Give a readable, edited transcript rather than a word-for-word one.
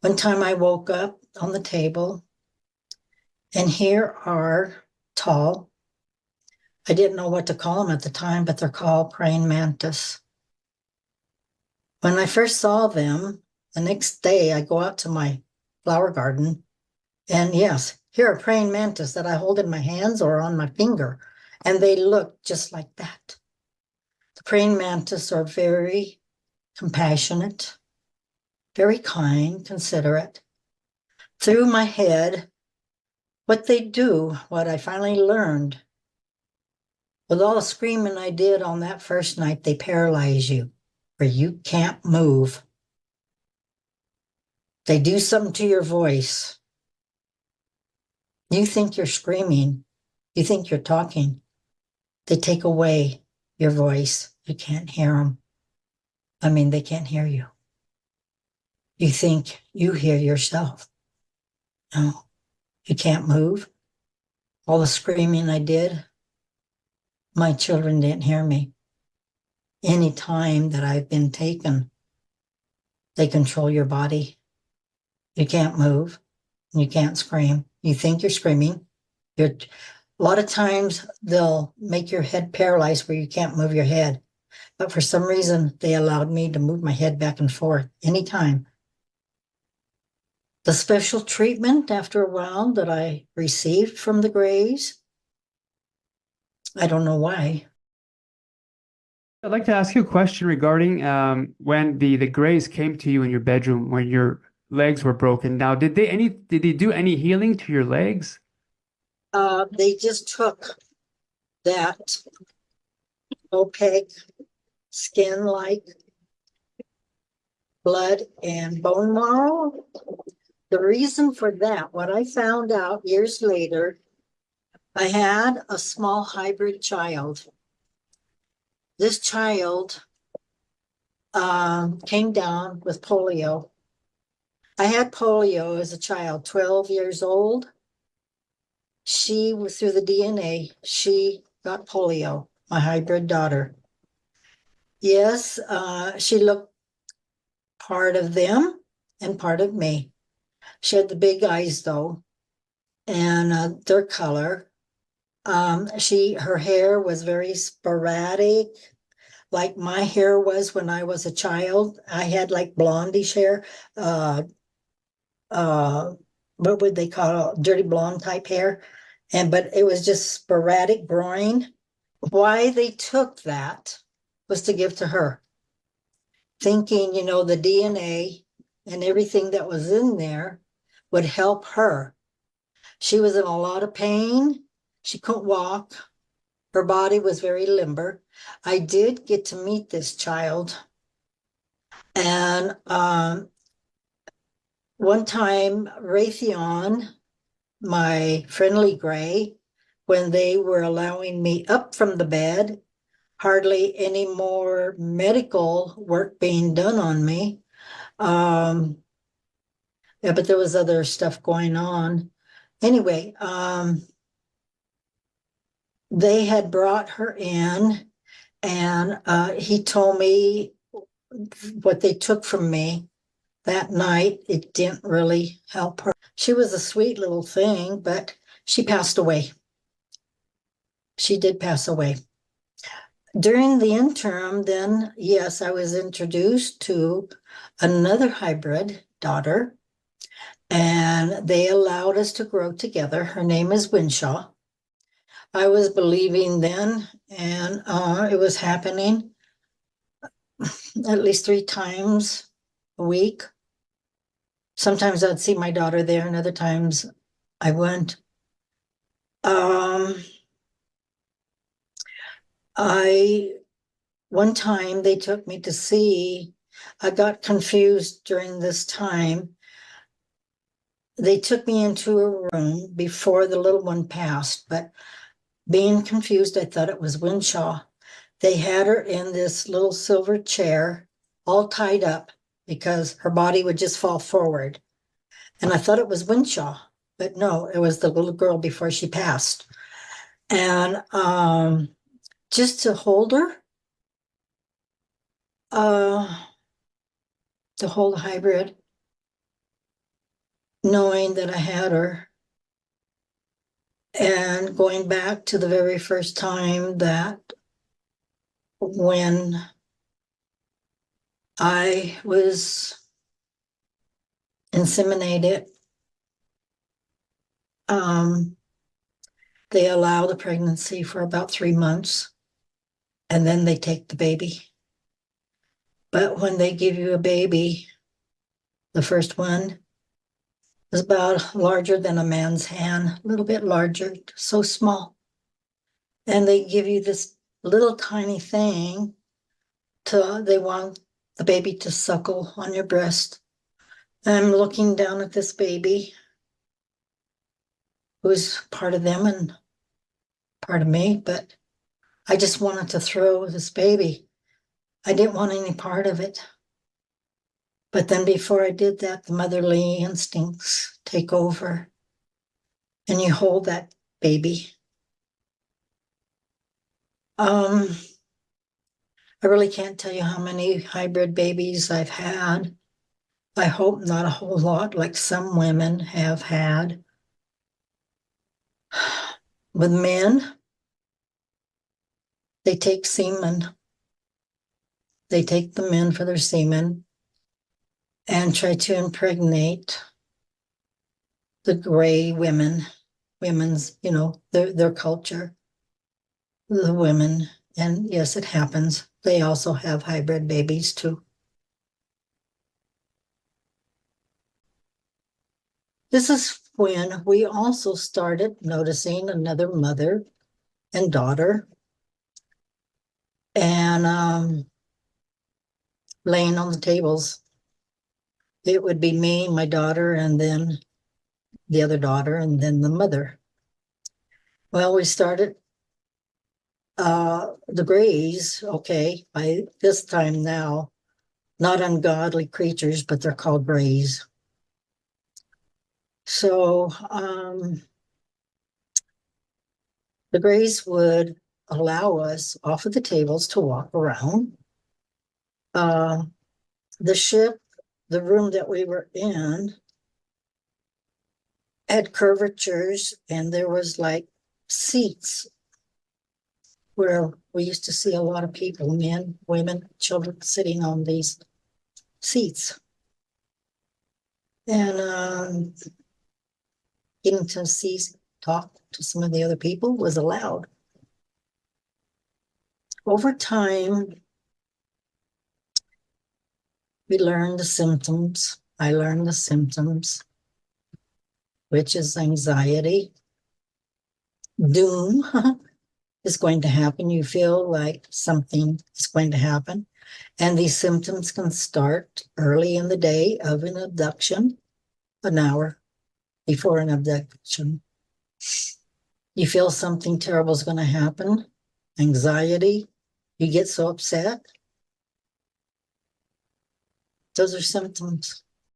One time I woke up on the table, and here are tall. I didn't know what to call them at the time, but they're called praying mantis. When I first saw them, the next day I go out to my flower garden, and yes, here are praying mantis that I hold in my hands or on my finger, and they look just like that. The praying mantis are very compassionate, very kind, considerate. Through my head, what they do, what I finally learned, with all the screaming I did on that first night, they paralyze you, where you can't move. They do something to your voice. You think you're screaming. You think you're talking. They take away your voice. You can't hear them. I mean, they can't hear you. You think you hear yourself. No, you can't move. All the screaming I did, my children didn't hear me. Any time that I've been taken, they control your body. You can't move. You can't scream. You think you're screaming. A lot of times they'll make your head paralyzed where you can't move your head. But for some reason, they allowed me to move my head back and forth anytime. The special treatment after a while that I received from the Greys, I don't know why. I'd like to ask you a question regarding when the Greys came to you in your bedroom when your legs were broken. Now, did they do any healing to your legs? They just took that opaque skin-like blood and bone marrow. The reason for that, what I found out years later, I had a small hybrid child. This child came down with polio. I had polio as a child, 12 years old. She was through the DNA. She got polio, my hybrid daughter. Yes, she looked part of them and part of me. She had the big eyes though, and their color. Her hair was very sporadic, like my hair was when I was a child. I had like blondish hair, uh, uh, what would they call it? Dirty blonde type hair. But it was just sporadic growing. Why they took that was to give to her, thinking, the DNA and everything that was in there would help her. She was in a lot of pain. She couldn't walk. Her body was very limber. I did get to meet this child. And one time, Raytheon, my friendly gray, when they were allowing me up from the bed, hardly any more medical work being done on me. Yeah, but there was other stuff going on. Anyway, they had brought her in, and he told me what they took from me that night. It didn't really help her. She was a sweet little thing, but she passed away. She did pass away. During the interim, then, yes, I was introduced to another hybrid daughter, and they allowed us to grow together. Her name is Winshaw. I was believing then, and it was happening at least 3 times a week. Sometimes I'd see my daughter there, and other times I wouldn't. One time they took me to see, I got confused during this time. They took me into a room before the little one passed, but being confused, I thought it was Winshaw. They had her in this little silver chair, all tied up because her body would just fall forward. And I thought it was Winshaw, but no, it was the little girl before she passed. And just to hold her, to hold a hybrid, knowing that I had her. And going back to the very first time that when I was inseminated, they allow the pregnancy for about 3 months, and then they take the baby. But when they give you a baby, the first one is about larger than a man's hand, a little bit larger, so small. And they give you this little tiny thing they want the baby to suckle on your breast. I'm looking down at this baby who's part of them and part of me, but I just wanted to throw this baby. I didn't want any part of it. But then before I did that, the motherly instincts take over and you hold that baby. I really can't tell you how many hybrid babies I've had. I hope not a whole lot like some women have had. With men, they take semen. They take the men for their semen and try to impregnate the gray women's, their culture, the women. And yes, it happens. They also have hybrid babies too. This is when we also started noticing another mother and daughter and laying on the tables. It would be me, my daughter, and then the other daughter, and then the mother. Well, we started the grays, okay, by this time now, not ungodly creatures, but they're called grays. So the grays would allow us off of the tables to walk around. The ship, the room that we were in, had curvatures, and there was like seats where we used to see a lot of people, men, women, children, sitting on these seats. And getting to talk to some of the other people was allowed. Over time, we learned the symptoms. I learned the symptoms, which is anxiety, doom is going to happen. You feel like something is going to happen. And these symptoms can start early in the day of an abduction, an hour before an abduction. You feel something terrible is going to happen, anxiety, you get so upset. Those are symptoms.